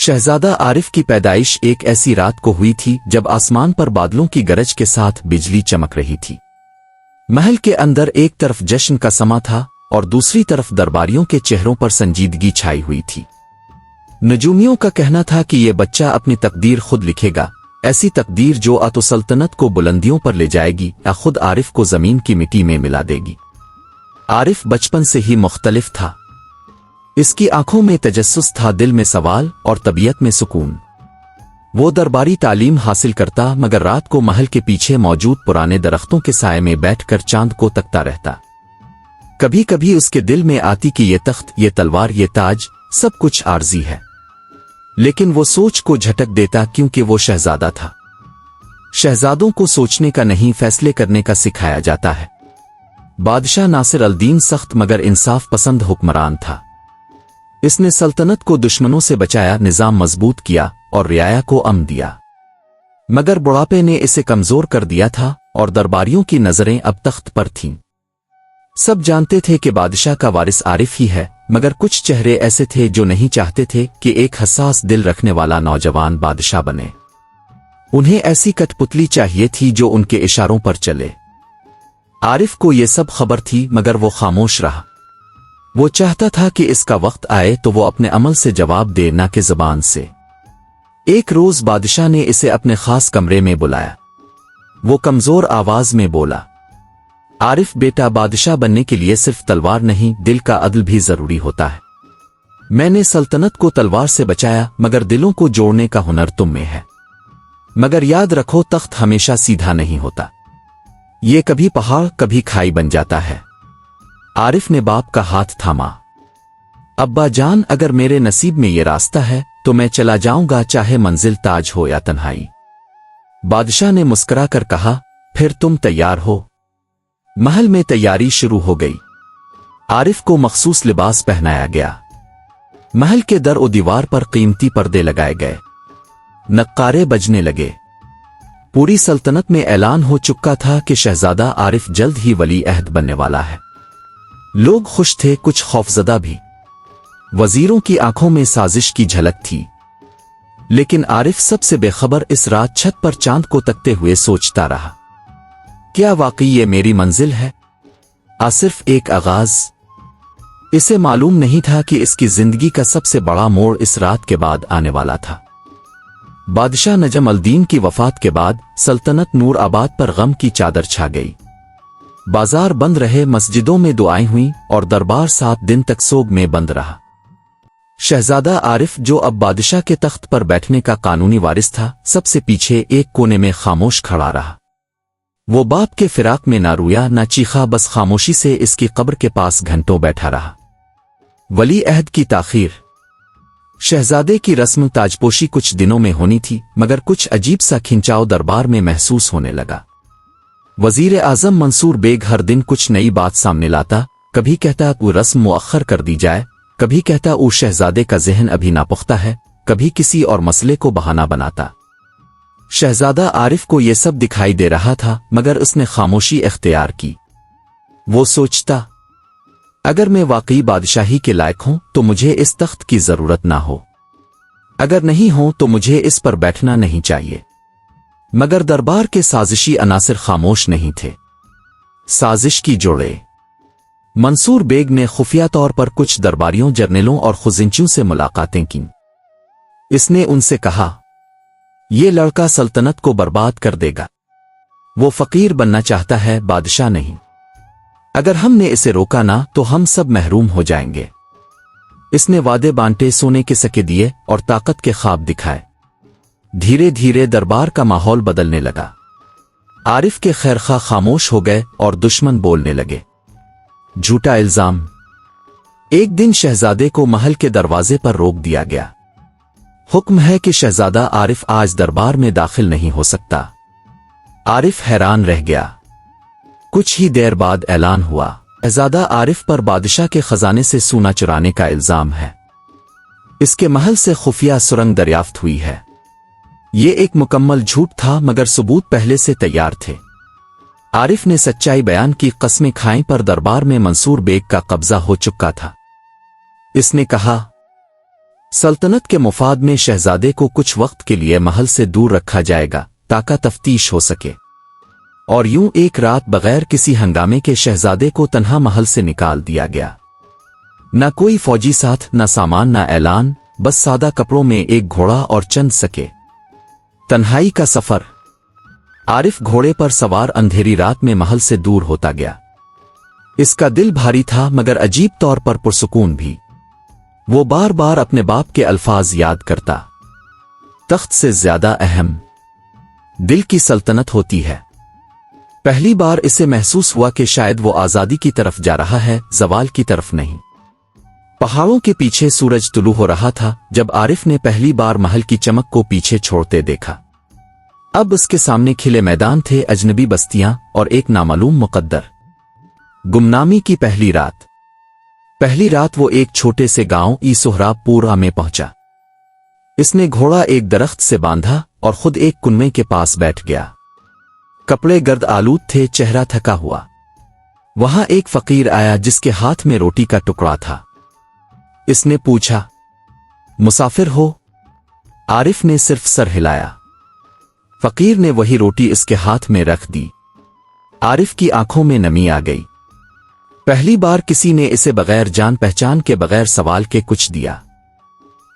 शहजादा आरिफ की पैदाइश एक ऐसी रात को हुई थी जब आसमान पर बादलों की गरज के साथ बिजली चमक रही थी। महल के अंदर एक तरफ जश्न का समा था और दूसरी तरफ दरबारियों के चेहरों पर संजीदगी छाई हुई थी। नजूमियों का कहना था कि ये बच्चा अपनी तकदीर खुद लिखेगा, ऐसी तकदीर जो तो सल्तनत को बुलंदियों पर ले जाएगी या खुद आरिफ को जमीन की मिट्टी में मिला देगी। आरिफ बचपन से ही मुख्तलिफ था। इसकी आंखों में तजस्सुस था, दिल में सवाल और तबीयत में सुकून। वो दरबारी तालीम हासिल करता मगर रात को महल के पीछे मौजूद पुराने दरख्तों के साए में बैठकर चांद को तकता रहता। कभी कभी उसके दिल में आती कि ये तख्त, ये तलवार, ये ताज सब कुछ आर्जी है, लेकिन वो सोच को झटक देता क्योंकि वो शहजादा था। शहजादों को सोचने का नहीं, फैसले करने का सिखाया जाता है। बादशाह नासिर अल-दीन सख्त मगर इंसाफ पसंद हुक्मरान था। इसने सल्तनत को दुश्मनों से बचाया, निजाम मजबूत किया और रियाया को अमन दिया। मगर बुढ़ापे ने इसे कमजोर कर दिया था और दरबारियों की नजरें अब तख्त पर थीं। सब जानते थे कि बादशाह का वारिस आरिफ ही है, मगर कुछ चेहरे ऐसे थे जो नहीं चाहते थे कि एक हसास दिल रखने वाला नौजवान बादशाह बने। उन्हें ऐसी कठपुतली चाहिए थी जो उनके इशारों पर चले। आरिफ को ये सब खबर थी मगर वो खामोश रहा। वो चाहता था कि इसका वक्त आए तो वो अपने अमल से जवाब दे, ना कि जुबान से। एक रोज बादशाह ने इसे अपने खास कमरे में बुलाया। वो कमजोर आवाज में बोला, आरिफ बेटा, बादशाह बनने के लिए सिर्फ तलवार नहीं, दिल का अदल भी जरूरी होता है। मैंने सल्तनत को तलवार से बचाया मगर दिलों को जोड़ने का हुनर तुम में है। मगर याद रखो, तख्त हमेशा सीधा नहीं होता। ये कभी पहाड़ कभी खाई बन जाता है। आरिफ ने बाप का हाथ थामा। अब्बा जान, अगर मेरे नसीब में ये रास्ता है तो मैं चला जाऊंगा, चाहे मंजिल ताज हो या तन्हाई। बादशाह ने मुस्कुरा कर कहा, फिर तुम तैयार हो। महल में तैयारी शुरू हो गई। आरिफ को मखसूस लिबास पहनाया गया। महल के दर और दीवार पर कीमती पर्दे लगाए गए। नक्कारे बजने लगे। पूरी सल्तनत में ऐलान हो चुका था कि शहजादा आरिफ जल्द ही वली अहद बनने वाला है। लोग खुश थे, कुछ खौफजदा भी। वजीरों की आंखों में साजिश की झलक थी। लेकिन आरिफ सबसे बेखबर इस रात छत पर चांद को तकते हुए सोचता रहा, क्या वाकई ये मेरी मंजिल है, सिर्फ एक आगाज? इसे मालूम नहीं था कि इसकी जिंदगी का सबसे बड़ा मोड़ इस रात के बाद आने वाला था। बादशाह नजम अल-दीन की वफात के बाद सल्तनत नूर आबाद पर गम की चादर छा गई। बाजार बंद रहे, मस्जिदों में दुआएं हुईं और दरबार 7 दिन तक सोग में बंद रहा। शहजादा आरिफ, जो अब बादशाह के तख्त पर बैठने का कानूनी वारिस था, सबसे पीछे एक कोने में खामोश खड़ा रहा। वो बाप के फिराक में ना रोया ना चीखा, बस खामोशी से इसकी कब्र के पास घंटों बैठा रहा। वली अहद की ताखीर। शहजादे की रस्म ताजपोशी कुछ दिनों में होनी थी, मगर कुछ अजीब सा खिंचाव दरबार में महसूस होने लगा। वजीर आजम मंसूर बेग हर दिन कुछ नई बात सामने लाता। कभी कहता वो रस्म मुअख्खर कर दी जाए, कभी कहता वो शहजादे का ज़हन अभी नापुख्ता है, कभी किसी और मसले को बहाना बनाता। शहजादा आरिफ को यह सब दिखाई दे रहा था मगर उसने खामोशी इख्तियार की। वो सोचता, अगर मैं वाकई बादशाही के लायक हूं तो मुझे इस तख्त की जरूरत ना हो, अगर नहीं हो तो मुझे इस पर बैठना नहीं चाहिए। मगर दरबार के साजिशी अनासिर खामोश नहीं थे। साजिश की जोड़े। मंसूर बेग ने खुफिया तौर पर कुछ दरबारियों, जर्नलों और खुजिंचियों से मुलाकातें की। इसने उनसे कहा, ये लड़का सल्तनत को बर्बाद कर देगा। वो फकीर बनना चाहता है, बादशाह नहीं। अगर हमने इसे रोका ना तो हम सब महरूम हो जाएंगे। इसने वादे बांटे, सोने के सके दिए और ताकत के ख्वाब दिखाए। धीरे धीरे दरबार का माहौल बदलने लगा। आरिफ के खैरखा खामोश हो गए और दुश्मन बोलने लगे। झूठा इल्जाम। एक दिन शहजादे को महल के दरवाजे पर रोक दिया गया। हुक्म है कि शहजादा आरिफ आज दरबार में दाखिल नहीं हो सकता। आरिफ हैरान रह गया। कुछ ही देर बाद ऐलान हुआ, शहजादा आरिफ पर बादशाह के खजाने से सोना चुराने का इल्जाम है। इसके महल से खुफिया सुरंग दरियाफ्त हुई है। ये एक मुकम्मल झूठ था मगर सबूत पहले से तैयार थे। आरिफ ने सच्चाई बयान की, कस्में खाएं, पर दरबार में मंसूर बेग का कब्जा हो चुका था। इसने कहा, सल्तनत के मुफाद में शहजादे को कुछ वक्त के लिए महल से दूर रखा जाएगा ताकि तफ्तीश हो सके। और यूं एक रात बगैर किसी हंगामे के शहजादे को तन्हा महल से निकाल दिया गया। न कोई फौजी साथ, न सामान, न ऐलान, बस सादा कपड़ों में एक घोड़ा और चंद सके। तन्हाई का सफर। आरिफ घोड़े पर सवार अंधेरी रात में महल से दूर होता गया। इसका दिल भारी था मगर अजीब तौर पर पुरसुकून भी। वो बार बार अपने बाप के अल्फाज याद करता, तख्त से ज्यादा अहम दिल की सल्तनत होती है। पहली बार इसे महसूस हुआ कि शायद वो आजादी की तरफ जा रहा है, जवाल की तरफ नहीं। पहाड़ों के पीछे सूरज तुलू हो रहा था जब आरिफ ने पहली बार महल की चमक को पीछे छोड़ते देखा। अब उसके सामने खिले मैदान थे, अजनबी बस्तियां और एक नामालूम मुकद्दर। गुमनामी की पहली रात। पहली रात वो एक छोटे से गांव सोहराबपुरा में पहुंचा। इसने घोड़ा एक दरख्त से बांधा और खुद एक कुनवे के पास बैठ गया। कपड़े गर्द आलूद थे, चेहरा थका हुआ। वहां एक फकीर आया जिसके हाथ में रोटी का टुकड़ा था। इसने पूछा, मुसाफिर हो? आरिफ ने सिर्फ सर हिलाया। फकीर ने वही रोटी इसके हाथ में रख दी। आरिफ की आंखों में नमी आ गई। पहली बार किसी ने इसे बगैर जान पहचान के, बगैर सवाल के कुछ दिया।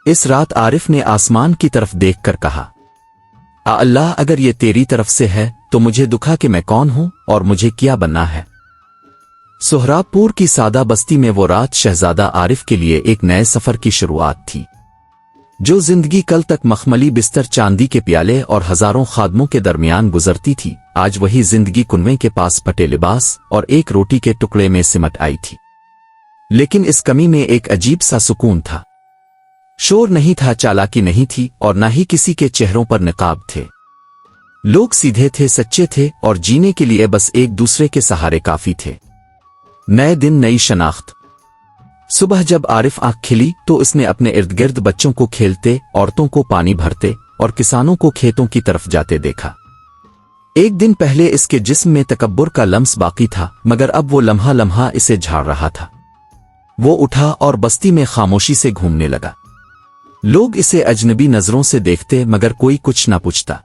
इस रात आरिफ ने आसमान की तरफ देखकर कहा, अल्लाह, अगर ये तेरी तरफ से है तो मुझे दुखा कि मैं कौन हूं और मुझे क्या बनना है। सोहराबपुर की सादा बस्ती में वो रात शहजादा आरिफ के लिए एक नए सफर की शुरुआत थी। जो जिंदगी कल तक मखमली बिस्तर, चांदी के प्याले और हजारों खादमों के दरमियान गुजरती थी, आज वही जिंदगी कुनवे के पास फटे लिबास और एक रोटी के टुकड़े में सिमट आई थी। लेकिन इस कमी में एक अजीब सा सुकून था। शोर नहीं था, चालाकी नहीं थी और ना ही किसी के चेहरों पर निकाब थे। लोग सीधे थे, सच्चे थे और जीने के लिए बस एक दूसरे के सहारे काफी थे। नए दिन, नई शनाख्त। सुबह जब आरिफ आंख खिली तो इसने अपने इर्द गिर्द बच्चों को खेलते, औरतों को पानी भरते और किसानों को खेतों की तरफ जाते देखा। एक दिन पहले इसके जिस्म में तकब्बुर का लम्स बाकी था मगर अब वो लम्हा लम्हा इसे झाड़ रहा था। वो उठा और बस्ती में खामोशी से घूमने लगा। लोग इसे अजनबी नजरों से देखते मगर कोई कुछ ना पूछता।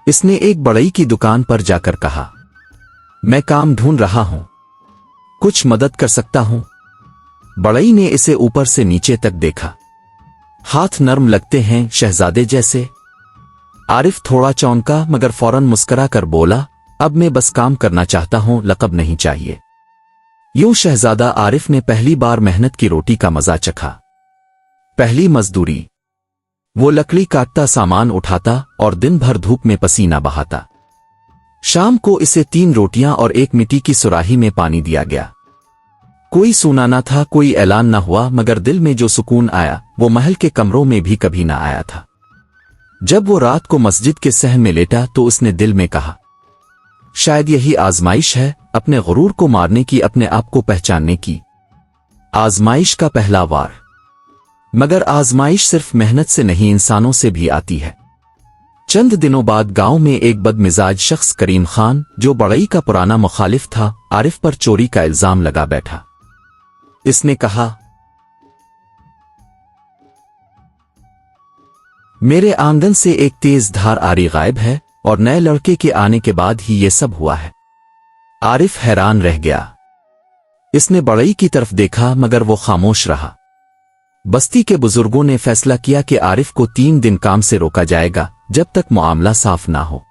इसने एक बड़ई की दुकान पर जाकर कहा, मैं काम ढूंढ रहा हूं, कुछ मदद कर सकता हूं? बड़ई ने इसे ऊपर से नीचे तक देखा। हाथ नर्म लगते हैं, शहजादे जैसे। आरिफ थोड़ा चौंका मगर फौरन मुस्करा कर बोला, अब मैं बस काम करना चाहता हूं, लक़ब नहीं चाहिए। यूं शहजादा आरिफ ने पहली बार मेहनत की रोटी का मजा चखा। पहली मजदूरी। वो लकड़ी काटता, सामान उठाता और दिन भर धूप में पसीना बहाता। शाम को इसे 3 रोटियां और एक मिट्टी की सुराही में पानी दिया गया। कोई सुना न था, कोई ऐलान न हुआ मगर दिल में जो सुकून आया वो महल के कमरों में भी कभी ना आया था। जब वो रात को मस्जिद के सहन में लेटा तो उसने दिल में कहा, शायद यही आजमाइश है, अपने गुरूर को मारने की, अपने आप को पहचानने की। आजमाइश का पहला वार। मगर आजमाइश सिर्फ मेहनत से नहीं, इंसानों से भी आती है। चंद दिनों बाद गांव में एक बदमिजाज शख्स करीम खान, जो बड़ई का पुराना मुखालिफ था, आरिफ पर चोरी का इल्जाम लगा बैठा। इसने कहा, मेरे आंगन से एक तेज धार आरी गायब है और नए लड़के के आने के बाद ही ये सब हुआ है। आरिफ हैरान रह गया। इसने बड़ई की तरफ देखा मगर वो खामोश रहा। बस्ती के बुजुर्गों ने फैसला किया कि आरिफ को 3 दिन काम से रोका जाएगा जब तक मामला साफ ना हो।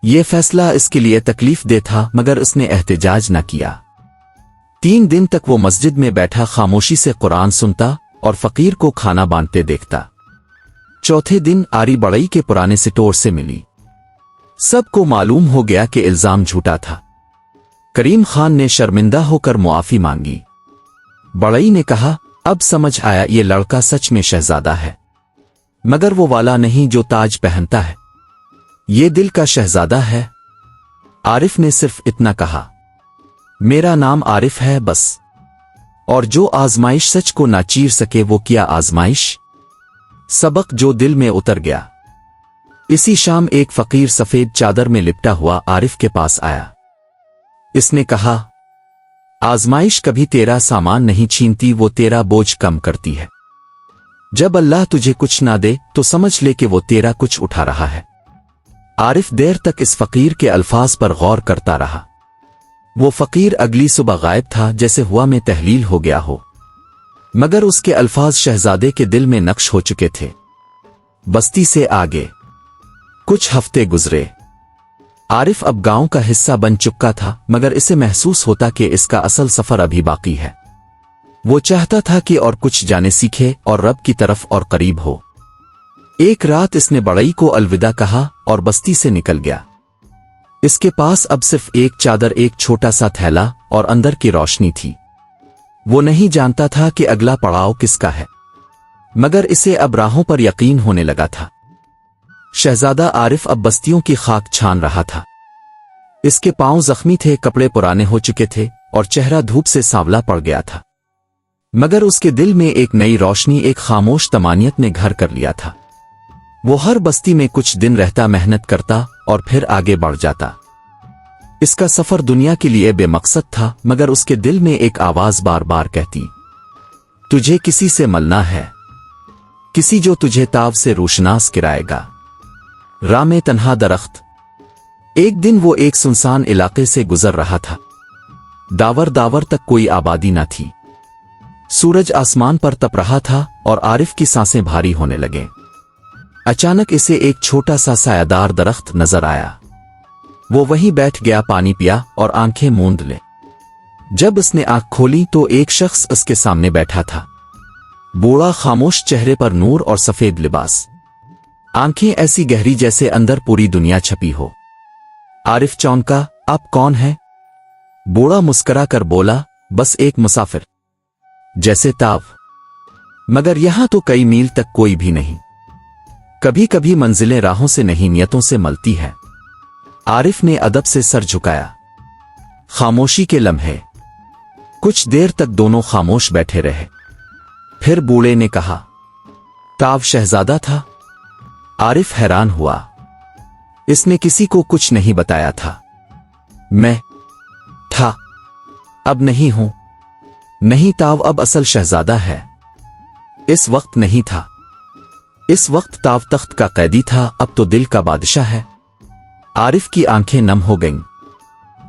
यह फैसला इसके लिए तकलीफ दे था मगर उसने एहतजाज न किया। 3 दिन तक वो मस्जिद में बैठा खामोशी से कुरान सुनता और फकीर को खाना बांटते देखता। चौथे दिन आरी बड़ई के पुराने स्टोर से मिली। सबको मालूम हो गया कि इल्जाम झूठा था। करीम खान ने शर्मिंदा होकर मुआफी मांगी। बड़ई ने कहा, अब समझ आया ये लड़का सच में शहजादा है, मगर वो वाला नहीं जो ताज पहनता है। ये दिल का शहजादा है। आरिफ ने सिर्फ इतना कहा, मेरा नाम आरिफ है बस। और जो आजमाइश सच को ना चीर सके वो क्या आजमाइश। सबक जो दिल में उतर गया। इसी शाम एक फकीर सफेद चादर में लिपटा हुआ आरिफ के पास आया। इसने कहा, आजमाइश कभी तेरा सामान नहीं छीनती, वो तेरा बोझ कम करती है। जब अल्लाह तुझे कुछ ना दे तो समझ ले कि वो तेरा कुछ उठा रहा है। आरिफ देर तक इस फकीर के अल्फाज पर गौर करता रहा। वो फकीर अगली सुबह गायब था, जैसे हुआ में तहलील हो गया हो, मगर उसके अल्फाज शहजादे के दिल में नक्श हो चुके थे। बस्ती से आगे कुछ हफ्ते गुजरे। आरिफ अब गांव का हिस्सा बन चुका था, मगर इसे महसूस होता कि इसका असल सफर अभी बाकी है। वो चाहता था कि और कुछ जाने सीखे और रब की तरफ और करीब हो। एक रात इसने बड़ई को अलविदा कहा और बस्ती से निकल गया। इसके पास अब सिर्फ एक चादर, एक छोटा सा थैला और अंदर की रोशनी थी। वो नहीं जानता था कि अगला पड़ाव किसका है, मगर इसे अब राहों पर यकीन होने लगा था। शहजादा आरिफ अब बस्तियों की खाक छान रहा था। इसके पांव जख्मी थे, कपड़े पुराने हो चुके थे और चेहरा धूप से सांवला पड़ गया था, मगर उसके दिल में एक नई रोशनी, एक खामोश तमानियत ने घर कर लिया था। वो हर बस्ती में कुछ दिन रहता, मेहनत करता और फिर आगे बढ़ जाता। इसका सफर दुनिया के लिए बेमकसद था, मगर उसके दिल में एक आवाज बार बार कहती, तुझे किसी से मिलना है, किसी जो तुझे ताव से रोशनास किराएगा। राह में तन्हा दरख्त। एक दिन वो एक सुनसान इलाके से गुजर रहा था। दावर दावर तक कोई आबादी न थी। सूरज आसमान पर तप रहा था और आरिफ की सांसें भारी होने लगे। अचानक इसे एक छोटा सा सायादार दरख्त नजर आया। वो वहीं बैठ गया, पानी पिया और आंखें मूंद ले। जब उसने आंख खोली तो एक शख्स उसके सामने बैठा था। बूढ़ा, खामोश, चेहरे पर नूर और सफेद लिबास, आंखें ऐसी गहरी जैसे अंदर पूरी दुनिया छपी हो। आरिफ चौंका, आप कौन हैं? बूढ़ा मुस्करा कर बोला, बस एक मुसाफिर, जैसे ताव, मगर यहां तो कई मील तक कोई भी नहीं। कभी कभी मंजिलें राहों से नहीं, नियतों से मिलती है। आरिफ ने अदब से सर झुकाया। खामोशी के लम्हे। कुछ देर तक दोनों खामोश बैठे रहे। फिर बूढ़े ने कहा, ताव शहजादा था? आरिफ हैरान हुआ। इसने किसी को कुछ नहीं बताया था। मैं था, अब नहीं हूं। नहीं ताव अब असल शहजादा है। इस वक्त नहीं था। इस वक्त ताव तख्त का कैदी था, अब तो दिल का बादशाह है। आरिफ की आंखें नम हो गईं।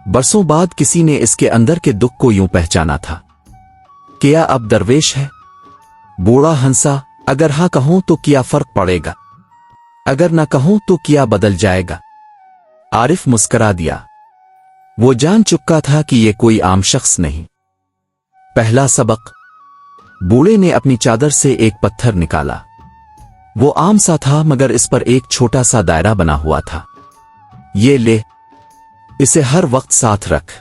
बरसों बाद किसी ने इसके अंदर के दुख को यूं पहचाना था। क्या अब दरवेश है? बूढ़ा हंसा, अगर हां कहूं तो क्या फर्क पड़ेगा, अगर ना कहूं तो क्या बदल जाएगा? आरिफ मुस्करा दिया। वो जान चुका था कि ये कोई आम शख्स नहीं। पहला सबक। बूढ़े ने अपनी चादर से एक पत्थर निकाला। वो आम सा था, मगर इस पर एक छोटा सा दायरा बना हुआ था। ये ले, इसे हर वक्त साथ रख।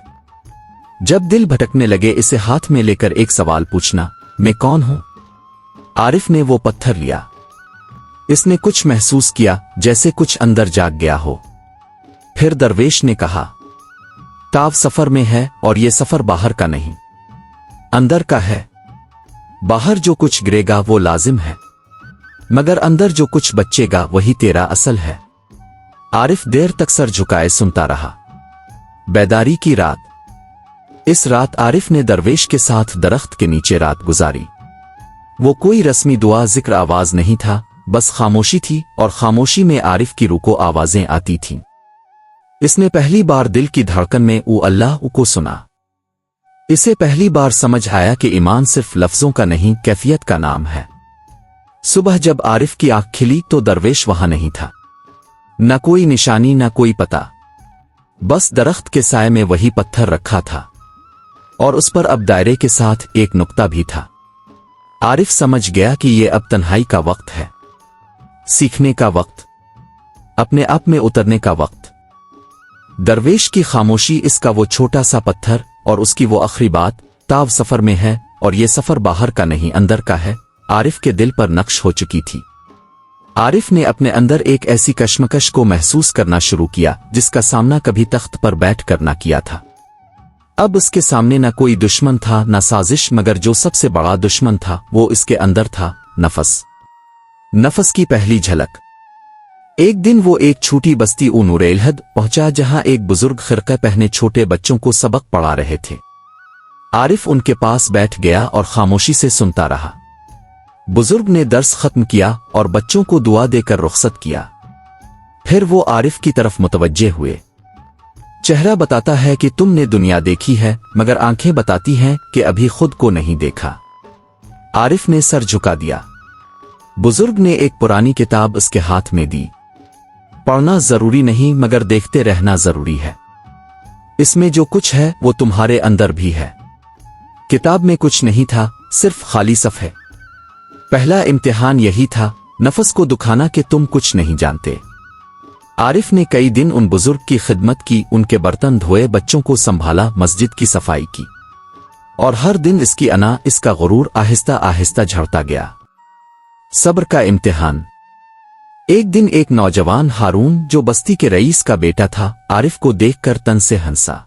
जब दिल भटकने लगे इसे हाथ में लेकर एक सवाल पूछना, मैं कौन हूं? आरिफ ने वो पत्थर लिया। इसने कुछ महसूस किया, जैसे कुछ अंदर जाग गया हो। फिर दरवेश ने कहा, ताव सफर में है और ये सफर बाहर का नहीं, अंदर का है। बाहर जो कुछ गिरेगा वो लाजिम है, मगर अंदर जो कुछ बचेगा वही तेरा असल है। आरिफ देर तक सर झुकाए सुनता रहा। बेदारी की रात। इस रात आरिफ ने दरवेश के साथ दरख्त के नीचे रात गुजारी। वो कोई रस्मी दुआ, जिक्र, आवाज नहीं था, बस खामोशी थी, और खामोशी में आरिफ की रूह को आवाजें आती थीं। इसने पहली बार दिल की धड़कन में ओ अल्लाह को सुना। इसे पहली बार समझ आया कि ईमान सिर्फ लफ्जों का नहीं, कैफियत का नाम है। सुबह जब आरिफ की आंख खिली तो दरवेश वहां नहीं था। न कोई निशानी, न कोई पता, बस दरख्त के साए में वही पत्थर रखा था, और उस पर अब दायरे के साथ एक नुक्ता भी था। आरिफ समझ गया कि ये अब तन्हाई का वक्त है, सीखने का वक्त, अपने आप में उतरने का वक्त। दरवेश की खामोशी, इसका वो छोटा सा पत्थर और उसकी वो आखिरी बात, ताव सफर में है और ये सफर बाहर का नहीं, अंदर का है, आरिफ के दिल पर नक्श हो चुकी थी। आरिफ ने अपने अंदर एक ऐसी कश्मकश को महसूस करना शुरू किया जिसका सामना कभी तख्त पर बैठ कर ना किया था। अब उसके सामने न कोई दुश्मन था, न साजिश, मगर जो सबसे बड़ा दुश्मन था वो इसके अंदर था, नफस। नफस की पहली झलक। एक दिन वो एक छोटी बस्ती नूरेलहद पहुंचा, जहां एक बुजुर्ग खिरका पहने छोटे बच्चों को सबक पढ़ा रहे थे। आरिफ उनके पास बैठ गया और खामोशी से सुनता रहा। बुजुर्ग ने दर्स खत्म किया और बच्चों को दुआ देकर रुखसत किया। फिर वो आरिफ की तरफ मुतवज्जे हुए। चेहरा बताता है कि तुमने दुनिया देखी है, मगर आंखें बताती हैं कि अभी खुद को नहीं देखा। आरिफ ने सर झुका दिया। बुजुर्ग ने एक पुरानी किताब उसके हाथ में दी। पढ़ना जरूरी नहीं, मगर देखते रहना जरूरी है। इसमें जो कुछ है वो तुम्हारे अंदर भी है। किताब में कुछ नहीं था, सिर्फ खाली सफ़े। पहला इम्तिहान यही था, नफस को दुखाना कि तुम कुछ नहीं जानते। आरिफ ने कई दिन उन बुजुर्ग की खिदमत की, उनके बर्तन धोए, बच्चों को संभाला, मस्जिद की सफाई की, और हर दिन इसकी अना, इसका गुरूर आहिस्ता आहिस्ता झड़ता गया। सब्र का इम्तिहान। एक दिन एक नौजवान हारून, जो बस्ती के रईस का बेटा था, आरिफ को देखकर तन से हंसा।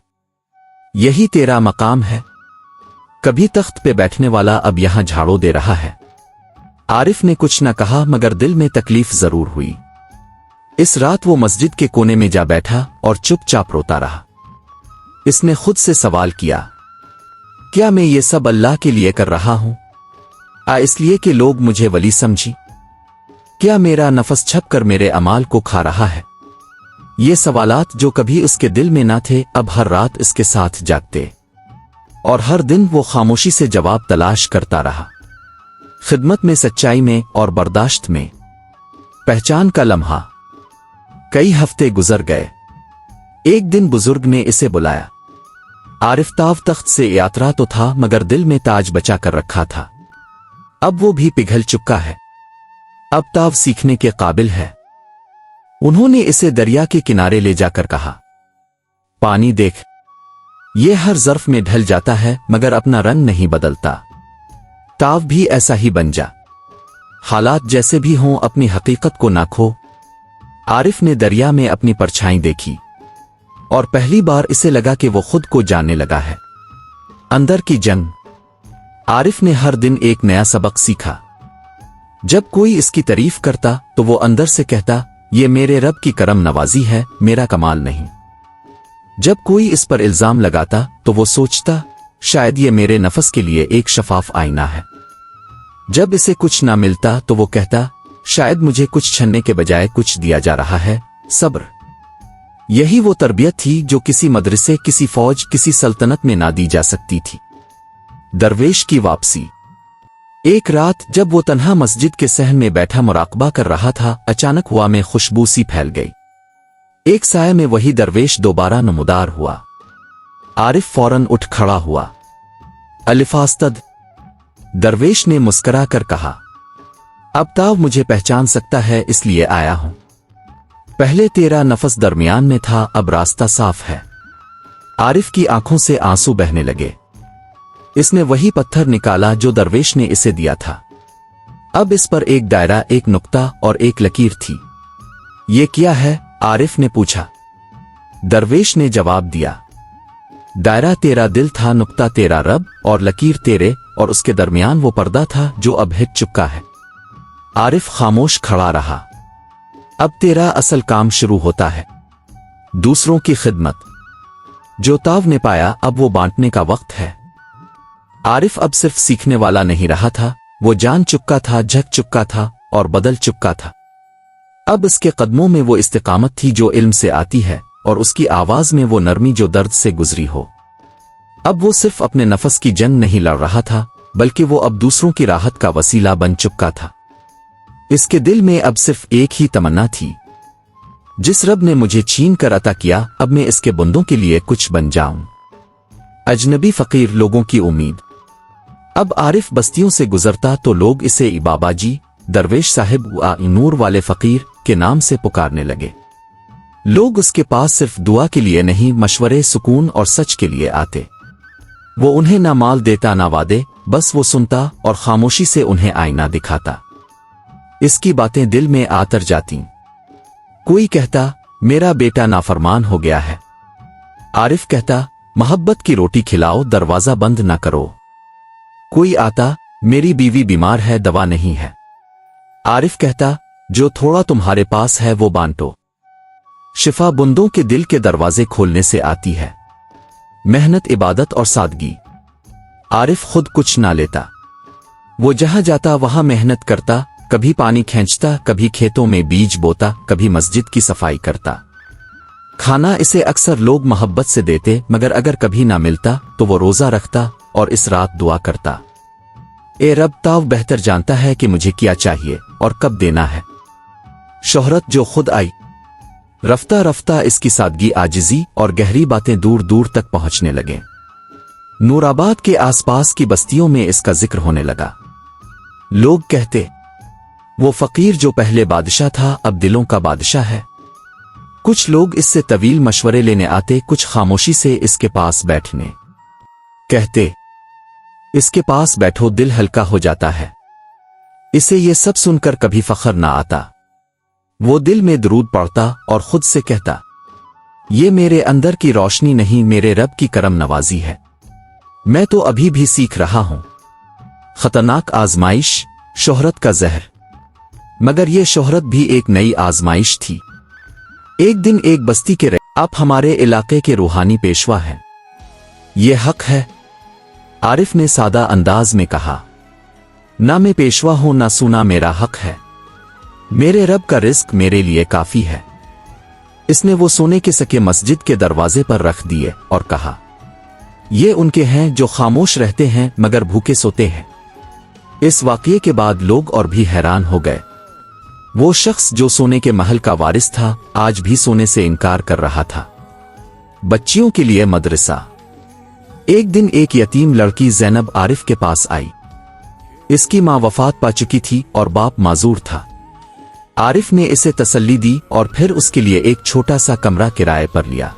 यही तेरा मकाम है? कभी तख्त पे बैठने वाला अब यहां झाड़ू दे रहा है। आरिफ ने कुछ न कहा, मगर दिल में तकलीफ जरूर हुई। इस रात वो मस्जिद के कोने में जा बैठा और चुपचाप रोता रहा। इसने खुद से सवाल किया, क्या मैं ये सब अल्लाह के लिए कर रहा हूं, इसलिए कि लोग मुझे वली समझी? क्या मेरा नफस छप कर मेरे अमाल को खा रहा है? ये सवालात जो कभी उसके दिल में ना थे, अब हर रात इसके साथ जागते, और हर दिन वो खामोशी से जवाब तलाश करता रहा। खिदमत में, सच्चाई में और बर्दाश्त में। पहचान का लम्हा। कई हफ्ते गुजर गए। एक दिन बुजुर्ग ने इसे बुलाया। आरिफ ताव तख्त से यात्रा तो था, मगर दिल में ताज बचा कर रखा था। अब वो भी पिघल चुका है। अब ताव सीखने के काबिल है। उन्होंने इसे दरिया के किनारे ले जाकर कहा, पानी देख, ये हर ज़र्फ में ढल जाता है, मगर अपना रंग नहीं बदलता। ताव भी ऐसा ही बन जा। हालात जैसे भी हों, अपनी हकीकत को ना खो। आरिफ ने दरिया में अपनी परछाई देखी, और पहली बार इसे लगा कि वो खुद को जानने लगा है। अंदर की जंग। आरिफ ने हर दिन एक नया सबक सीखा। जब कोई इसकी तारीफ करता तो वो अंदर से कहता, ये मेरे रब की करम नवाजी है, मेरा कमाल नहीं। जब कोई इस पर इल्जाम लगाता तो वो सोचता, शायद ये मेरे नफस के लिए एक शफाफ आईना है। जब इसे कुछ ना मिलता तो वो कहता, शायद मुझे कुछ छनने के बजाय कुछ दिया जा रहा है। सब्र। यही वो तरबियत थी जो किसी मदरसे, किसी फौज, किसी सल्तनत में ना दी जा सकती थी। दरवेश की वापसी। एक रात जब वो तन्हा मस्जिद के सहन में बैठा मुराकबा कर रहा था, अचानक हवा में खुशबू सी फैल गई। एक साय में वही दरवेश दोबारा नमूदार हुआ। आरिफ फौरन उठ खड़ा हुआ। अलिफास्तद। दरवेश ने मुस्करा कर कहा, अब ताव मुझे पहचान सकता है, इसलिए आया हूं। पहले तेरा नफस दरमियान में था, अब रास्ता साफ है। आरिफ की आंखों से आंसू बहने लगे। इसने वही पत्थर निकाला जो दरवेश ने इसे दिया था। अब इस पर एक दायरा, एक नुक्ता और एक लकीर थी। ये क्या है? आरिफ ने पूछा। दरवेश ने जवाब दिया, दायरा तेरा दिल था, नुक्ता तेरा रब, और लकीर तेरे, और उसके दरमियान वो पर्दा था जो अब हिट चुका है। आरिफ खामोश खड़ा रहा। अब तेरा असल काम शुरू होता है, दूसरों की खिदमत। जो ताव ने पाया, अब वो बांटने का वक्त है। आरिफ अब सिर्फ सीखने वाला नहीं रहा था, वो जान चुका था, झक चुका था और बदल चुका था। अब इसके कदमों में वो इस्तिकामत थी जो इल्म से आती है, और उसकी आवाज में वो नरमी जो दर्द से गुजरी हो। अब वो सिर्फ अपने नफस की जंग नहीं लड़ रहा था, बल्कि वो अब दूसरों की राहत का वसीला बन चुका था। इसके दिल में अब सिर्फ एक ही तमन्ना थी, जिस रब ने मुझे छीन कर अता किया, अब मैं इसके बंदों के लिए कुछ बन जाऊं। अजनबी फकीर, लोगों की उम्मीद। अब आरिफ बस्तियों से गुजरता तो लोग इसे बाबाजी, दरवेश साहिब, नूर वाले फकीर के नाम से पुकारने लगे। लोग उसके पास सिर्फ दुआ के लिए नहीं, मशवरे, सुकून और सच के लिए आते। वो उन्हें ना माल देता, ना वादे, बस वो सुनता और खामोशी से उन्हें आईना दिखाता। इसकी बातें दिल में आतर जाती। कोई कहता, मेरा बेटा नाफरमान हो गया है। आरिफ कहता, मोहब्बत की रोटी खिलाओ, दरवाजा बंद ना करो। कोई आता, मेरी बीवी बीमार है, दवा नहीं है। आरिफ कहता, जो थोड़ा तुम्हारे पास है वो बांटो। शिफा बुंदों के दिल के दरवाजे खोलने से आती है। मेहनत, इबादत और सादगी। आरिफ खुद कुछ ना लेता, वो जहां जाता वहां मेहनत करता, कभी पानी खींचता, कभी खेतों में बीज बोता, कभी मस्जिद की सफाई करता। खाना इसे अक्सर लोग मोहब्बत से देते, मगर अगर कभी ना मिलता तो वो रोजा रखता और इस रात दुआ करता, ए रब, ताव बेहतर जानता है कि मुझे क्या चाहिए और कब देना है। शोहरत जो खुद आई। रफ्ता रफ्ता इसकी सादगी, आजिजी और गहरी बातें दूर दूर तक पहुंचने लगे। नूराबाद के आसपास की बस्तियों में इसका जिक्र होने लगा। लोग कहते, वो फकीर जो पहले बादशाह था अब दिलों का बादशाह है। कुछ लोग इससे तवील मशवरे लेने आते, कुछ खामोशी से इसके पास बैठने। कहते, इसके पास बैठो, दिल हल्का हो जाता है। इसे ये सब सुनकर कभी फख्र ना आता। वो दिल में दरूद पढ़ता और खुद से कहता, ये मेरे अंदर की रोशनी नहीं, मेरे रब की करम नवाजी है। मैं तो अभी भी सीख रहा हूं। खतरनाक आजमाइश, शोहरत का जहर। मगर यह शोहरत भी एक नई आजमाइश थी। एक दिन एक बस्ती के आप हमारे इलाके के रूहानी पेशवा हैं, ये हक है। आरिफ ने सादा अंदाज में कहा, ना मैं पेशवा हूं ना सुना, मेरा हक है। मेरे रब का रिस्क मेरे लिए काफी है। इसने वो सोने के सके मस्जिद के दरवाजे पर रख दिए और कहा, ये उनके हैं जो खामोश रहते हैं मगर भूखे सोते हैं। इस वाकये के बाद लोग और भी हैरान हो गए। वो शख्स जो सोने के महल का वारिस था आज भी सोने से इनकार कर रहा था। बच्चियों के लिए मदरसा। एक दिन एक यतीम लड़की ज़ैनब आरिफ के पास आई। इसकी मां वफात पा चुकी थी और बाप माजूर था। आरिफ ने इसे तसल्ली दी और फिर उसके लिए एक छोटा सा कमरा किराए पर लिया।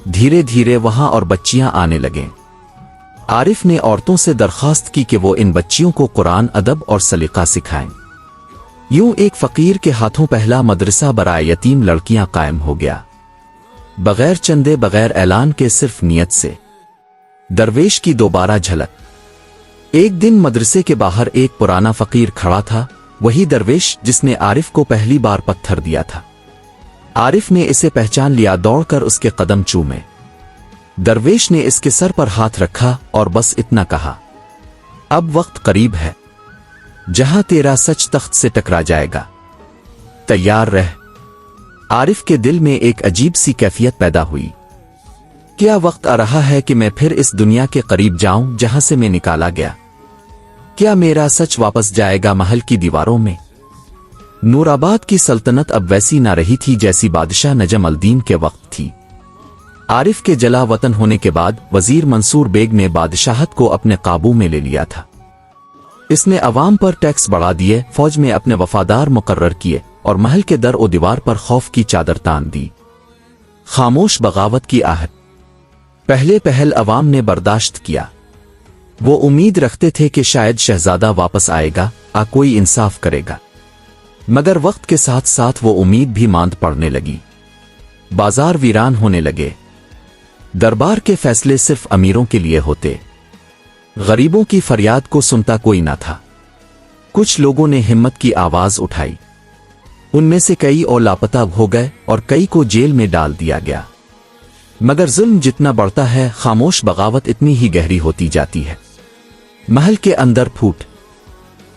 धीरे धीरे वहां और बच्चियां आने लगे। आरिफ ने औरतों से दरख्वास्त की कि वो इन बच्चियों को कुरान, अदब और सलीका सिखाएं। यूं एक फकीर के हाथों पहला मदरसा बराए यतीम लड़कियां कायम हो गया, बगैर चंदे, बगैर ऐलान के, सिर्फ नियत से। दरवेश की दोबारा झलक। एक दिन मदरसे के बाहर एक पुराना फकीर खड़ा था, वही दरवेश जिसने आरिफ को पहली बार पत्थर दिया था। आरिफ ने इसे पहचान लिया, दौड़कर उसके कदम चूमे। दरवेश ने इसके सर पर हाथ रखा और बस इतना कहा, अब वक्त करीब है जहां तेरा सच तख्त से टकरा जाएगा, तैयार रह। आरिफ के दिल में एक अजीब सी कैफियत पैदा हुई। क्या वक्त आ रहा है कि मैं फिर इस दुनिया के करीब जाऊं जहां से मैं निकाला गया? क्या मेरा सच वापस जाएगा महल की दीवारों में? नूराबाद की सल्तनत अब वैसी ना रही थी जैसी बादशाह नजम अल-दीन के वक्त थी। आरिफ के जला वतन होने के बाद वजीर मंसूर बेग ने बादशाहत को अपने काबू में ले लिया था। इसने अवाम पर टैक्स बढ़ा दिए, फौज में अपने वफादार मुकर्रर किए और महल के दर ओ दीवार पर खौफ की चादर तान दी। खामोश बगावत की आहट। पहले पहल अवाम ने बर्दाश्त किया। वो उम्मीद रखते थे कि शायद शहजादा वापस आएगा, कोई इंसाफ करेगा। मगर वक्त के साथ साथ वो उम्मीद भी मांद पड़ने लगी। बाजार वीरान होने लगे। दरबार के फैसले सिर्फ अमीरों के लिए होते, गरीबों की फरियाद को सुनता कोई ना था। कुछ लोगों ने हिम्मत की आवाज उठाई। उनमें से कई और लापता हो गए और कई को जेल में डाल दिया गया। मगर जुल्म जितना बढ़ता है, खामोश बगावत इतनी ही गहरी होती जाती है। महल के अंदर फूट।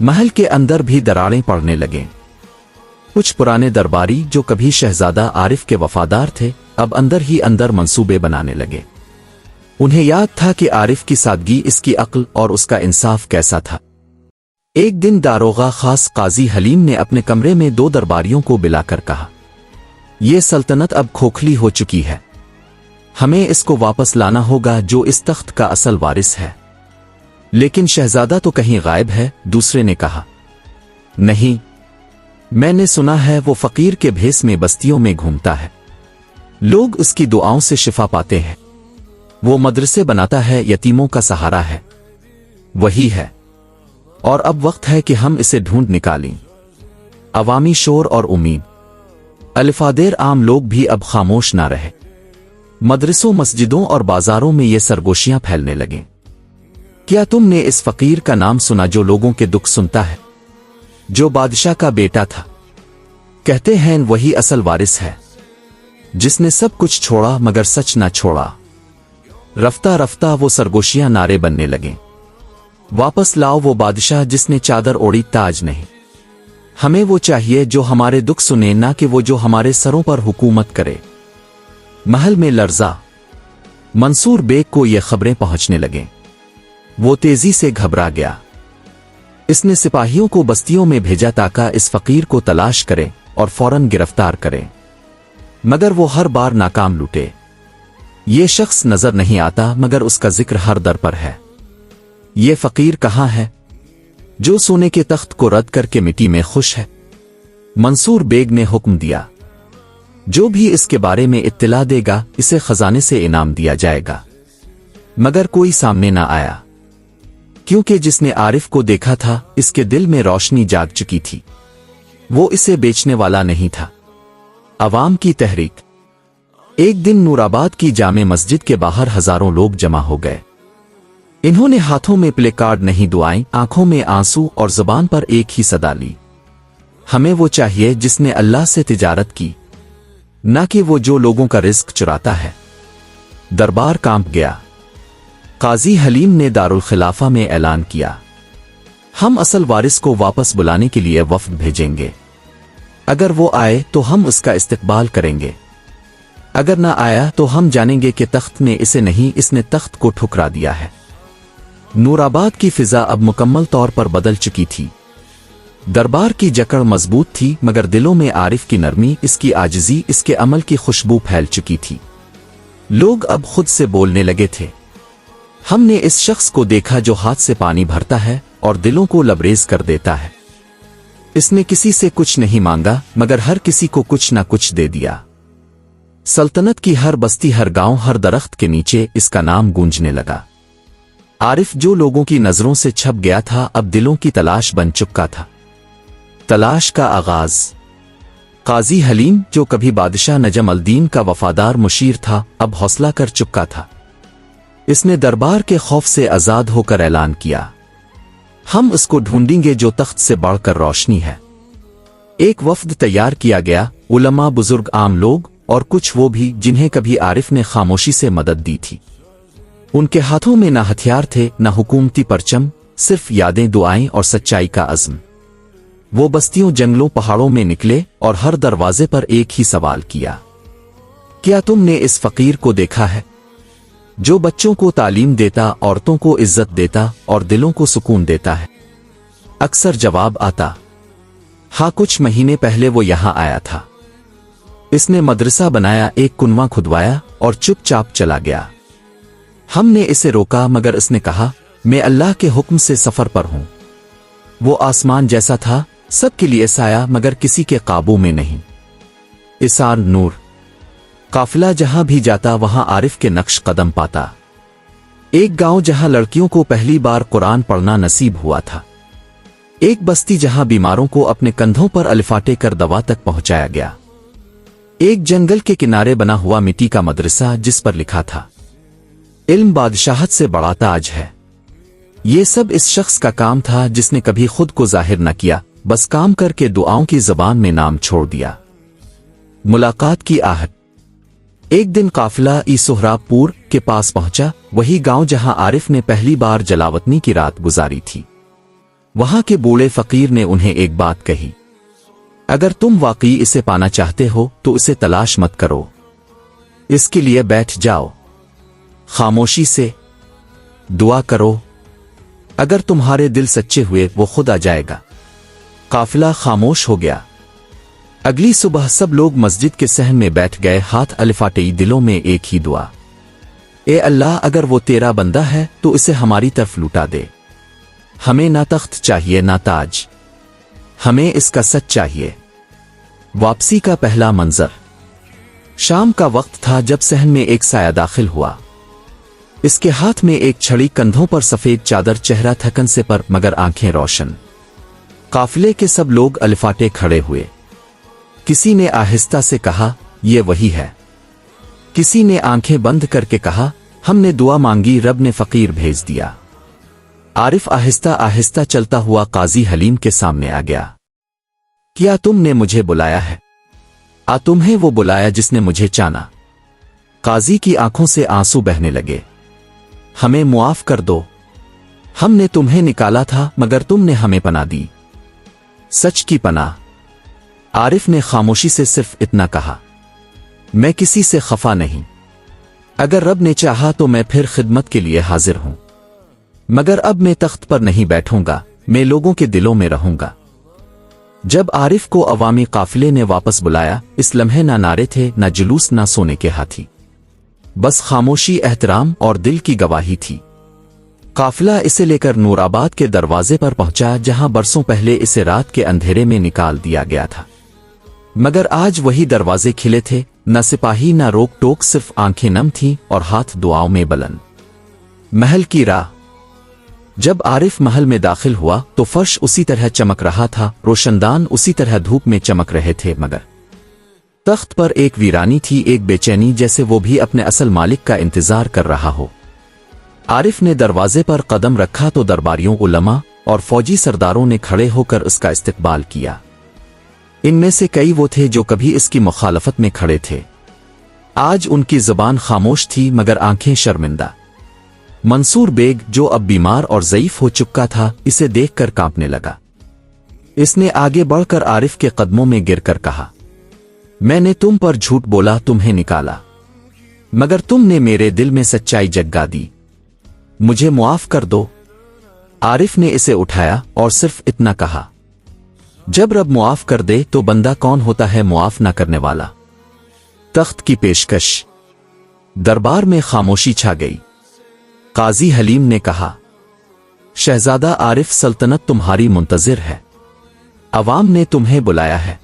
महल के अंदर भी दरारें पड़ने लगे। कुछ पुराने दरबारी जो कभी शहजादा आरिफ के वफादार थे, अब अंदर ही अंदर मंसूबे बनाने लगे। उन्हें याद था कि आरिफ की सादगी, इसकी अक्ल और उसका इंसाफ कैसा था। एक दिन दारोगा खास काजी हलीम ने अपने कमरे में दो दरबारियों को बुलाकर कहा, यह सल्तनत अब खोखली हो चुकी है, हमें इसको वापस लाना होगा जो इस तख्त का असल वारिस है। लेकिन शहजादा तो कहीं गायब है, दूसरे ने कहा। नहीं, मैंने सुना है वो फकीर के भेस में बस्तियों में घूमता है, लोग उसकी दुआओं से शिफा पाते हैं। वो मदरसे बनाता है, यतीमों का सहारा है। वही है, और अब वक्त है कि हम इसे ढूंढ निकालें। अवामी शोर और उम्मीद। अल्फादेर आम लोग भी अब खामोश ना रहे। मदरसों, मस्जिदों और बाजारों में ये सरगोशियां फैलने लगे। क्या तुमने इस फकीर का नाम सुना जो लोगों के दुख सुनता है, जो बादशाह का बेटा था? कहते हैं वही असल वारिस है, जिसने सब कुछ छोड़ा मगर सच ना छोड़ा। रफ्ता रफ्ता वो सरगोशियां नारे बनने लगे। वापस लाओ वो बादशाह जिसने चादर ओढ़ी ताज नहीं। हमें वो चाहिए जो हमारे दुख सुने, ना कि वो जो हमारे सरों पर हुकूमत करे। महल में लर्जा। मंसूर बेग को ये खबरें पहुंचने लगें। वो तेजी से घबरा गया। इसने सिपाहियों को बस्तियों में भेजा ताकि इस फकीर को तलाश करे और फौरन गिरफ्तार करे, मगर वो हर बार नाकाम लुटे। ये शख्स नजर नहीं आता मगर उसका जिक्र हर दर पर है। ये फकीर कहाँ है जो सोने के तख्त को रद्द करके मिट्टी में खुश है? मंसूर बेग ने हुक्म दिया, जो भी इसके बारे में इत्तला देगा इसे खजाने से इनाम दिया जाएगा। मगर कोई सामने ना आया, क्योंकि जिसने आरिफ को देखा था इसके दिल में रोशनी जाग चुकी थी। वो इसे बेचने वाला नहीं था। अवाम की तहरीक। एक दिन नूराबाद की जामे मस्जिद के बाहर हजारों लोग जमा हो गए। इन्होंने हाथों में प्ले कार्ड, नहीं दुआएं, आंखों में आंसू और जुबान पर एक ही सदा ली, हमें वो चाहिए जिसने अल्लाह से तिजारत की, ना कि वो जो लोगों का रिस्क चुराता है। दरबार कांप गया। काजी हलीम ने दारुल खिलाफा में ऐलान किया, हम असल वारिस को वापस बुलाने के लिए वफ्द भेजेंगे। अगर वो आए तो हम उसका इस्तकबाल करेंगे, अगर ना आया तो हम जानेंगे कि तख्त ने इसे नहीं, इसने तख्त को ठुकरा दिया है। नूराबाद की फिजा अब मुकम्मल तौर पर बदल चुकी थी। दरबार की जकड़ मजबूत थी मगर दिलों में आरिफ की नरमी, इसकी आजिज़ी, इसके अमल की खुशबू फैल चुकी थी। लोग अब खुद से बोलने लगे थे, हमने इस शख्स को देखा जो हाथ से पानी भरता है और दिलों को लबरेज कर देता है। इसने किसी से कुछ नहीं मांगा मगर हर किसी को कुछ ना कुछ दे दिया। सल्तनत की हर बस्ती, हर गांव, हर दरख्त के नीचे इसका नाम गूंजने लगा। आरिफ जो लोगों की नजरों से छप गया था अब दिलों की तलाश बन चुका था। तलाश का आगाज। काजी हलीम जो कभी बादशाह नजम अल-दीन का वफादार मुशीर था अब हौसला कर चुका था। इसने दरबार के खौफ से आजाद होकर ऐलान किया, हम उसको ढूंढेंगे जो तख्त से बढ़कर रोशनी है। एक वफ्द तैयार किया गया, उलमा, बुजुर्ग, आम लोग और कुछ वो भी जिन्हें कभी आरिफ ने खामोशी से मदद दी थी। उनके हाथों में ना हथियार थे, ना हुकूमती परचम, सिर्फ यादें, दुआएं और सच्चाई का अज़्म। वो बस्तियों, जंगलों, पहाड़ों में निकले और हर दरवाजे पर एक ही सवाल किया, क्या तुमने इस फकीर को देखा है जो बच्चों को तालीम देता, औरतों को इज्जत देता और दिलों को सुकून देता है? अक्सर जवाब आता, हाँ, कुछ महीने पहले वो यहां आया था। इसने मदरसा बनाया, एक कुनवा खुदवाया और चुपचाप चला गया। हमने इसे रोका मगर इसने कहा, मैं अल्लाह के हुक्म से सफर पर हूं। वो आसमान जैसा था, सबके लिए साया मगर किसी के काबू में नहीं। इसार नूर। काफिला जहां भी जाता वहां आरिफ के नक्श कदम पाता। एक गांव जहां लड़कियों को पहली बार कुरान पढ़ना नसीब हुआ था। एक बस्ती जहां बीमारों को अपने कंधों पर अलिफाटे कर दवा तक पहुंचाया गया। एक जंगल के किनारे बना हुआ मिट्टी का मदरसा जिस पर लिखा था, इल्म बादशाहत से बड़ा ताज है। ये सब इस शख्स का काम था जिसने कभी खुद को जाहिर न किया, बस काम करके दुआओं की जबान में नाम छोड़ दिया। मुलाकात की आहट। एक दिन काफिला ई सोहराबपुर के पास पहुंचा, वही गांव जहां आरिफ ने पहली बार जलावतनी की रात गुजारी थी। वहां के बूढ़े फकीर ने उन्हें एक बात कही, अगर तुम वाकई इसे पाना चाहते हो तो इसे तलाश मत करो, इसके लिए बैठ जाओ, खामोशी से दुआ करो, अगर तुम्हारे दिल सच्चे हुए वो खुद आ जाएगा। काफिला खामोश हो गया। अगली सुबह सब लोग मस्जिद के सहन में बैठ गए, हाथ अलिफाटे, दिलों में एक ही दुआ, ए अल्लाह, अगर वो तेरा बंदा है तो इसे हमारी तरफ लुटा दे। हमें ना तख्त चाहिए ना ताज, हमें इसका सच चाहिए। वापसी का पहला मंजर। शाम का वक्त था जब सहन में एक साया दाखिल हुआ। इसके हाथ में एक छड़ी, कंधों पर सफेद चादर, चेहरा थकन से पर मगर आंखें रोशन। काफिले के सब लोग अलिफाटे खड़े हुए। किसी ने आहिस्ता से कहा, ये वही है। किसी ने आंखें बंद करके कहा, हमने दुआ मांगी, रब ने फकीर भेज दिया। आरिफ आहिस्ता आहिस्ता चलता हुआ काजी हलीम के सामने आ गया। क्या तुमने मुझे बुलाया है? तुम्हें वो बुलाया जिसने मुझे चाना। काजी की आंखों से आंसू बहने लगे। हमें मुआफ कर दो, हमने तुम्हें निकाला था मगर तुमने हमें पनाह दी, सच की पनाह। आरिफ ने खामोशी से सिर्फ इतना कहा, मैं किसी से खफा नहीं। अगर रब ने चाहा तो मैं फिर खिदमत के लिए हाजिर हूं, मगर अब मैं तख्त पर नहीं बैठूंगा, मैं लोगों के दिलों में रहूंगा। जब आरिफ को अवामी काफिले ने वापस बुलाया, इस लम्हे ना नारे थे, ना जुलूस, ना सोने के हाथी, बस खामोशी, एहतराम और दिल की गवाही थी। काफिला इसे लेकर नूराबाद के दरवाजे पर पहुंचा, जहां बरसों पहले इसे रात के अंधेरे में निकाल दिया गया था। मगर आज वही दरवाजे खिले थे, न सिपाही न रोक टोक, सिर्फ आंखें नम थीं और हाथ दुआओं में बुलंद। महल की राह। जब आरिफ महल में दाखिल हुआ तो फर्श उसी तरह चमक रहा था, रोशनदान उसी तरह धूप में चमक रहे थे, मगर तख्त पर एक वीरानी थी, एक बेचैनी, जैसे वो भी अपने असल मालिक का इंतजार कर रहा हो। आरिफ ने दरवाजे पर कदम रखा तो दरबारियों, उलमा और फौजी सरदारों ने खड़े होकर उसका इस्तकबाल किया। इनमें से कई वो थे जो कभी इसकी मुखालफत में खड़े थे। आज उनकी जुबान खामोश थी मगर आंखें शर्मिंदा। मंसूर बेग, जो अब बीमार और ज़ईफ हो चुका था, इसे देखकर कांपने लगा। इसने आगे बढ़कर आरिफ के कदमों में गिरकर कहा, मैंने तुम पर झूठ बोला, तुम्हें निकाला, मगर तुमने मेरे दिल में सच्चाई जगा दी, मुझे मुआफ कर दो। आरिफ ने इसे उठाया और सिर्फ इतना कहा, जब रब मुआफ कर दे तो बंदा कौन होता है मुआफ ना करने वाला। तख्त की पेशकश। दरबार में खामोशी छा गई। काजी हलीम ने कहा, शहजादा आरिफ, सल्तनत तुम्हारी मुंतजिर है, अवाम ने तुम्हें बुलाया है,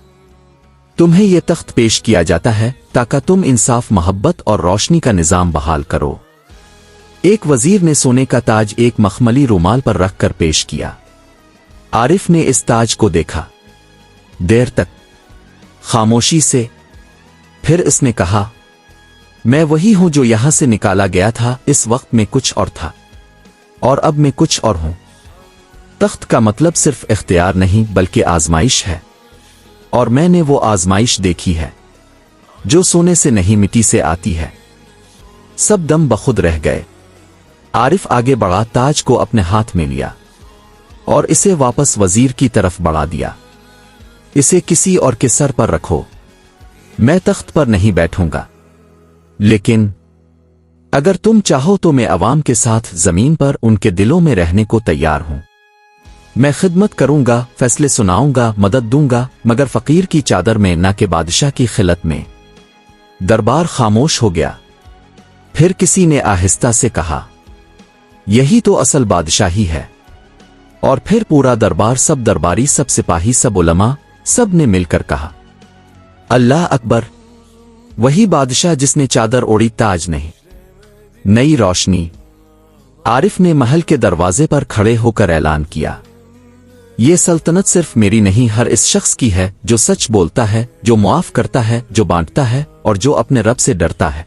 तुम्हें यह तख्त पेश किया जाता है ताकि तुम इंसाफ, मोहब्बत और रोशनी का निजाम बहाल करो। एक वजीर ने सोने का ताज एक मखमली रुमाल पर रखकर पेश किया। आरिफ ने इस ताज को देखा, देर तक खामोशी से, फिर इसने कहा, मैं वही हूं जो यहां से निकाला गया था। इस वक्त में कुछ और था और अब मैं कुछ और हूं। तख्त का मतलब सिर्फ इख्तियार नहीं बल्कि आजमाइश है, और मैंने वो आजमाइश देखी है जो सोने से नहीं मिट्टी से आती है। सब दम बखुद रह गए। आरिफ आगे बढ़ा, ताज को अपने हाथ में लिया और इसे वापस वजीर की तरफ बढ़ा दिया। इसे किसी और के सर पर रखो, मैं तख्त पर नहीं बैठूंगा, लेकिन अगर तुम चाहो तो मैं अवाम के साथ जमीन पर उनके दिलों में रहने को तैयार हूं। मैं खिदमत करूंगा, फैसले सुनाऊंगा, मदद दूंगा, मगर फकीर की चादर में, ना कि बादशाह की खिलत में। दरबार खामोश हो गया। फिर किसी ने आहिस्ता से कहा, यही तो असल बादशाही है। और फिर पूरा दरबार, सब दरबारी, सब सिपाही, सब उलमा, सब ने मिलकर कहा, अल्लाह अकबर। वही बादशाह जिसने चादर ओढ़ी, ताज नहीं, नई रोशनी। आरिफ ने महल के दरवाजे पर खड़े होकर ऐलान किया, ये सल्तनत सिर्फ मेरी नहीं, हर इस शख्स की है जो सच बोलता है, जो मुआफ करता है, जो बांटता है और जो अपने रब से डरता है।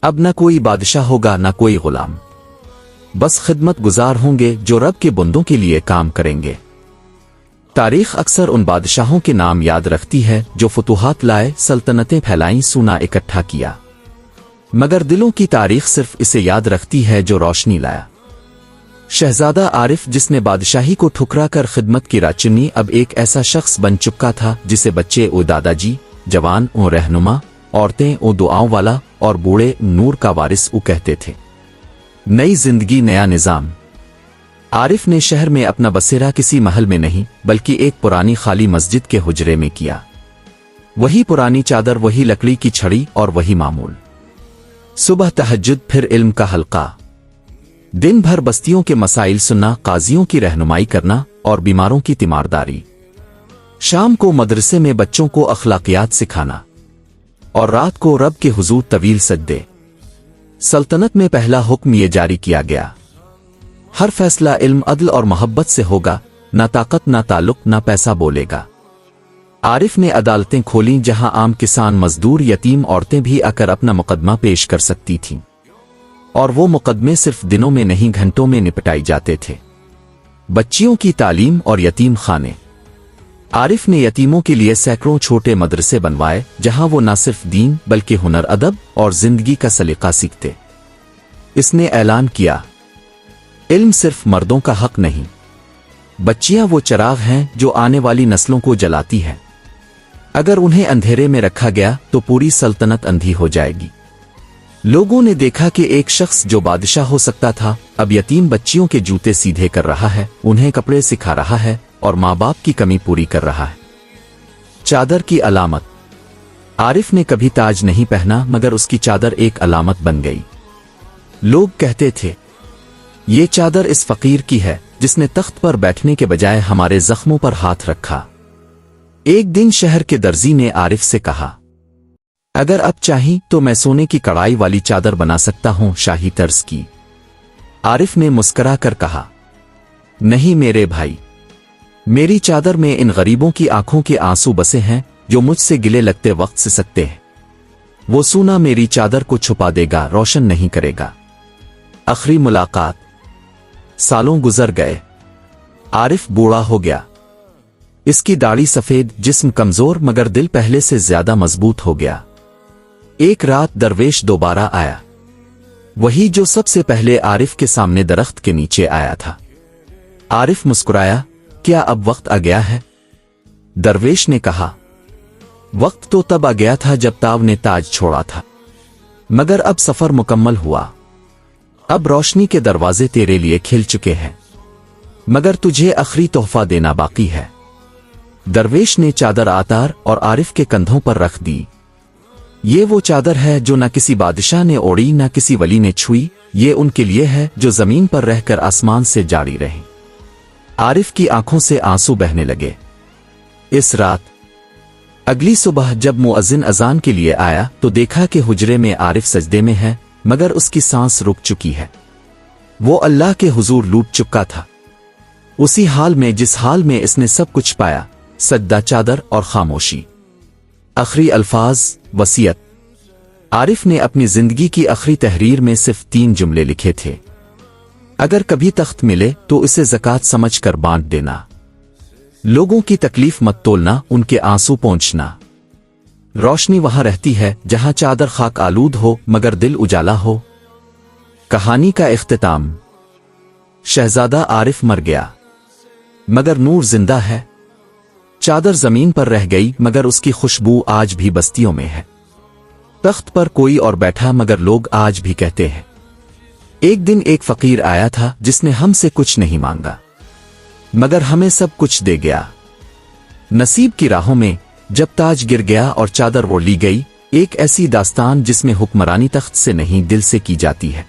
अब न कोई बादशाह होगा, न कोई गुलाम, बस खिदमत गुजार होंगे जो रब के बंदों के लिए काम करेंगे। तारीख अक्सर उन बादशाहों के नाम याद रखती है जो फतूहात लाए, सल्तनतें फैलाईं, सोना इकट्ठा किया, मगर दिलों की तारीख सिर्फ इसे याद रखती है जो रोशनी लाया। शहजादा आरिफ, जिसने बादशाही को ठुकरा कर खिदमत की राह चुनी, अब एक ऐसा शख्स बन चुका था जिसे बच्चे ओ दादाजी, जवान ओ रहनुमा, औरतें ओ दुआओं वाला और बूढ़े नूर का वारिस ओ कहते थे। नई जिंदगी, नया निजाम। आरिफ ने शहर में अपना बसेरा किसी महल में नहीं बल्कि एक पुरानी खाली मस्जिद के हुजरे में किया। वही पुरानी चादर, वही लकड़ी की छड़ी और वही मामूल। सुबह तहज्जुद, फिर इल्म का हल्का। दिन भर बस्तियों के मसाइल सुनना, काजियों की रहनुमाई करना और बीमारों की तीमारदारी। शाम को मदरसे में बच्चों को अखलाकियात सिखाना और रात को रब के हुजूर तवील सजदे। सल्तनत में पहला हुक्म ये जारी किया गया, हर फैसला इल्म, अदल और मोहब्बत से होगा, ना ताकत, ना ताल्लुक, ना पैसा बोलेगा। आरिफ ने अदालतें खोलीं जहां आम किसान, मजदूर, यतीम औरतें भी आकर अपना मुकदमा पेश कर सकती थीं, और वो मुकदमे सिर्फ दिनों में नहीं घंटों में निपटाई जाते थे। बच्चियों की तालीम और यतीम खाने। आरिफ ने यतीमों के लिए सैकड़ों छोटे मदरसे बनवाए जहां वो न सिर्फ दीन बल्कि हुनर, अदब और जिंदगी का सलीका सीखते। इसने ऐलान किया, علم صرف مردوں کا حق نہیں، بچیاں وہ چراغ ہیں جو آنے والی نسلوں کو جلاتی ہیں۔ اگر انہیں اندھیرے میں رکھا گیا تو پوری سلطنت اندھی ہو جائے گی۔ لوگوں نے دیکھا کہ ایک شخص جو بادشاہ ہو سکتا تھا اب یتیم بچیوں کے جوتے سیدھے کر رہا ہے، انہیں کپڑے سکھا رہا ہے اور ماں باپ کی کمی پوری کر رہا ہے۔ چادر کی علامت۔ عارف نے کبھی تاج نہیں پہنا مگر اس کی چادر ایک علامت بن گئی۔ لوگ کہتے تھے یہ چادر اس فقیر کی ہے جس نے تخت پر بیٹھنے کے بجائے ہمارے زخموں پر ہاتھ رکھا۔ ایک دن شہر کے درزی نے عارف سے کہا اگر اب چاہیں تو میں سونے کی کڑائی والی چادر بنا سکتا ہوں، شاہی طرز کی۔ عارف نے مسکرا کر کہا نہیں میرے بھائی، میری چادر میں ان غریبوں کی آنکھوں کے آنسو بسے ہیں جو مجھ سے گلے لگتے وقت سے سکتے ہیں۔ وہ سونا میری چادر کو چھپا دے گا، روشن نہیں کرے گا۔ آخری ملاقات۔ سالوں گزر گئے، عارف بوڑھا ہو گیا۔ اس کی داڑھی سفید، جسم کمزور مگر دل پہلے سے زیادہ مضبوط ہو گیا۔ ایک رات درویش دوبارہ آیا، وہی جو سب سے پہلے عارف کے سامنے درخت کے نیچے آیا تھا۔ عارف مسکرایا، کیا اب وقت آ گیا ہے؟ درویش نے کہا وقت تو تب آ گیا تھا جب تاو نے تاج چھوڑا تھا، مگر اب سفر مکمل ہوا۔ اب روشنی کے دروازے تیرے لیے کھل چکے ہیں، مگر تجھے آخری تحفہ دینا باقی ہے۔ درویش نے چادر آتار اور عارف کے کندھوں پر رکھ دی۔ یہ وہ چادر ہے جو نہ کسی بادشاہ نے اوڑی نہ کسی ولی نے چھوئی، یہ ان کے لیے ہے جو زمین پر رہ کر آسمان سے جاری رہیں۔ عارف کی آنکھوں سے آنسو بہنے لگے۔ اس رات اگلی صبح جب مؤذن اذان کے لیے آیا تو دیکھا کہ حجرے میں عارف سجدے میں ہے مگر اس کی سانس رک چکی ہے۔ وہ اللہ کے حضور لوٹ چکا تھا، اسی حال میں جس حال میں اس نے سب کچھ پایا، سجدہ، چادر اور خاموشی۔ آخری الفاظ، وصیت۔ عارف نے اپنی زندگی کی آخری تحریر میں صرف 3 جملے لکھے تھے۔ اگر کبھی تخت ملے تو اسے زکوٰۃ سمجھ کر بانٹ دینا، لوگوں کی تکلیف مت تولنا، ان کے آنسو پونچھنا۔ روشنی وہاں رہتی ہے جہاں چادر خاک آلود ہو مگر دل اجالا ہو۔ کہانی کا اختتام۔ شہزادہ عارف مر گیا مگر نور زندہ ہے۔ چادر زمین پر رہ گئی مگر اس کی خوشبو آج بھی بستیوں میں ہے۔ تخت پر کوئی اور بیٹھا مگر لوگ آج بھی کہتے ہیں ایک دن ایک فقیر آیا تھا جس نے ہم سے کچھ نہیں مانگا مگر ہمیں سب کچھ دے گیا۔ نصیب کی راہوں میں جب تاج گر گیا اور چادر اوڑھ لی گئی، ایک ایسی داستان جس میں حکمرانی تخت سے نہیں دل سے کی جاتی ہے۔